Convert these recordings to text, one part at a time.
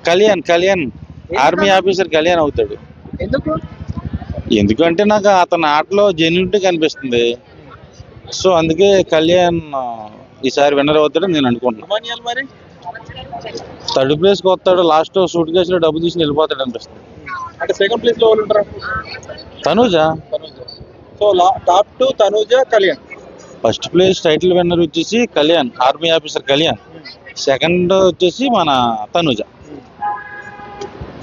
Kalyan Kalyan army officer Kalyan అవుతాడు. ఎందుకు? ఎందుకంటే నాకు అతని ఆటలో జెన్యూనిటీ కనిపిస్తుంది. సో అందుకే కళ్యాణ్ ఈసారి విన్నర్ అవుతాడని నేను అనుకుంటున్నాను. అభిమాన్యాలు మరి థర్డ్ ప్లేస్కి వస్తాడు, లాస్ట్ సూట్ కేసులో డబ్బు తీసుకుని వెళ్ళిపోతాడు అనిపిస్తుంది. అంటే సెకండ్ ప్లేస్ లో వాళ్ళు ఉంటారు. Tanuja so top 2 Tanuja, Kalyan. First place title winner వచ్చేసి Kalyan, army officer Kalyan. Second వచ్చేసి మన తనూజ.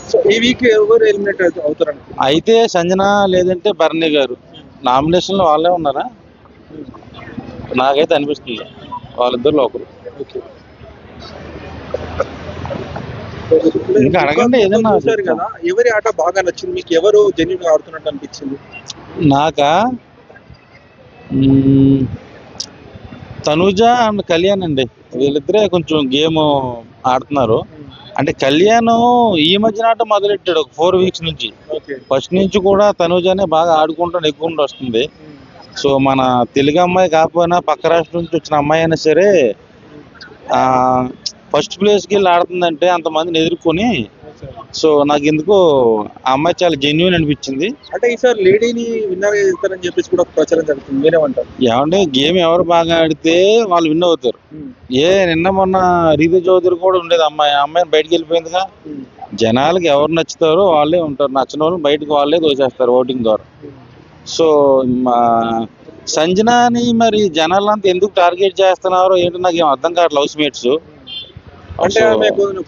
సో ఈ వీక్ ఎవరు ఎలిమినేట్ అవుతారు? అయితే సంజన లేదంటే భరణి గారు నామినేషన్లో వాళ్ళే ఉన్నారా? నాకైతే అనిపిస్తుంది వాళ్ళిద్దరు ఒకరు. ఇంకా అడగండి ఏదన్నా. చూసారు కదా, ఎవరి ఆట బాగా నచ్చింది మీకు? ఎవరు జెన్యూన్ గా ఆడుతున్నట్టు అనిపించింది? నాకా తనూజ అండ్ కళ్యాణ్ అండి, వీళ్ళిద్దరే కొంచెం గేమ్ ఆడుతున్నారు. అంటే కళ్యాణ్ ఈ మధ్యన ఆట మొదలెట్టాడు ఒక 4 వీక్స్ నుంచి. ఫస్ట్ నుంచి కూడా తనూజనే బాగా ఆడుకుంటూ నెగ్గుకుంటూ వస్తుంది. సో మన తెలుగు అమ్మాయి కాకపోయినా పక్క రాష్ట్రం నుంచి వచ్చిన అమ్మాయి అయినా సరే ఫస్ట్ ప్లేస్కి వెళ్ళి ఆడుతుందంటే అంతమందిని ఎదుర్కొని. సో నాకు ఎందుకు ఆ అమ్మాయి చాలా జెన్యూన్ అనిపించింది. అంటే ఈసారి లేడీని విన్నర్ చేస్తారని చెప్పేసి కూడా ప్రచారం జరుగుతుంది, మీరేమంటారు? ఏమంటే గేమ్ ఎవరు బాగా ఆడితే వాళ్ళు విన్ అవుతారు. నిన్న మొన్న రీతు చౌదరి కూడా ఉండేది అమ్మాయిని బయటకు వెళ్ళిపోయిందిగా. జనాలకి ఎవరు నచ్చుతారో వాళ్ళే ఉంటారు, నచ్చిన వాళ్ళు బయటకు వాళ్ళే తోసేస్తారు ఓటింగ్ ద్వారా. సో సంజనాని మరి జనాలంతా ఎందుకు టార్గెట్ చేస్తున్నారో ఏంటో నాకు ఏం అర్థం కావట్లేదు. హౌస్ మేట్స్ అంటే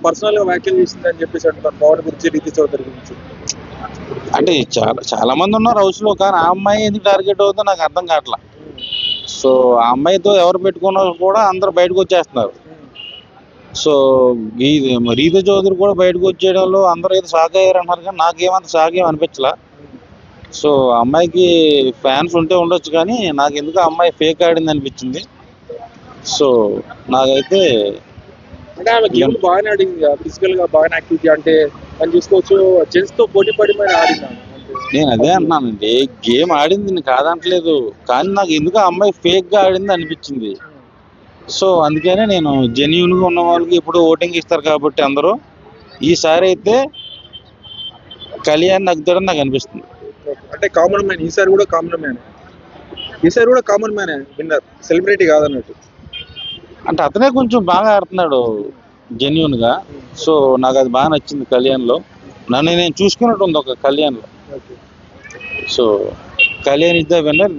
పర్సనల్ గా వ్యాఖ్యలు చేసిందని చెప్పేసి అంటున్నారు పవన్ గురించి, రీతి చౌదరి గురించి. అంటే చాలా మంది ఉన్నారు హౌస్ లో, కానీ ఆ అమ్మాయి ఎందుకు టార్గెట్ అవుతుందో నాకు అర్థం కావట్లా. సో ఆ అమ్మాయితో ఎవరు పెట్టుకున్నారు కూడా అందరు బయటకు వచ్చేస్తున్నారు. సో రీతు చౌదరి కూడా బయటకు వచ్చేయడంలో అందరూ ఏదో షాక్ అయ్యారు అంటారు, కానీ నాకేమంత షాక్ ఏం అనిపించలా. సో అమ్మాయికి ఫ్యాన్స్ ఉంటే ఉండొచ్చు, కానీ నాకు ఎందుకు ఆ అమ్మాయి ఫేక్ ఆడింది అనిపించింది. సో నాకైతే అంటే ఆమె గేమ్ బాగానే ఆడింది, ఫిజికల్ గా బాగానే యాక్టివిటీ. అంటే మనం చూసుకోవచ్చు జెంట్స్ తో పోటీ పడి మరి ఆడింది. నేను అదే అంటున్నానండి, గేమ్ ఆడింది కాదంటలేదు, కానీ నాకు ఎందుకు ఆ అమ్మాయి ఫేక్ గా ఆడింది అనిపించింది. సో అందుకనే నేను జెన్యూన్ గా ఉన్న వాళ్ళకి ఇప్పుడు ఓటింగ్ ఇస్తారు కాబట్టి అందరూ, ఈసారి అయితే కళ్యాణ్ నగ్గుతాడని నాకు అనిపిస్తుంది. అంటే కామన్ మ్యాన్ ఈసారి కూడా కామన్ మ్యాన్ విన్నర్, సెలబ్రిటీ కాదన్నట్టు. అంటే అతనే కొంచెం బాగా ఆడుతున్నాడు జెన్యూన్ గా. సో నాకు అది బాగా నచ్చింది కళ్యాణ్ లో. నన్ను నేను చూసుకున్నట్టు ఉంది ఒక కళ్యాణ్ లో. So Kalyan is the winner.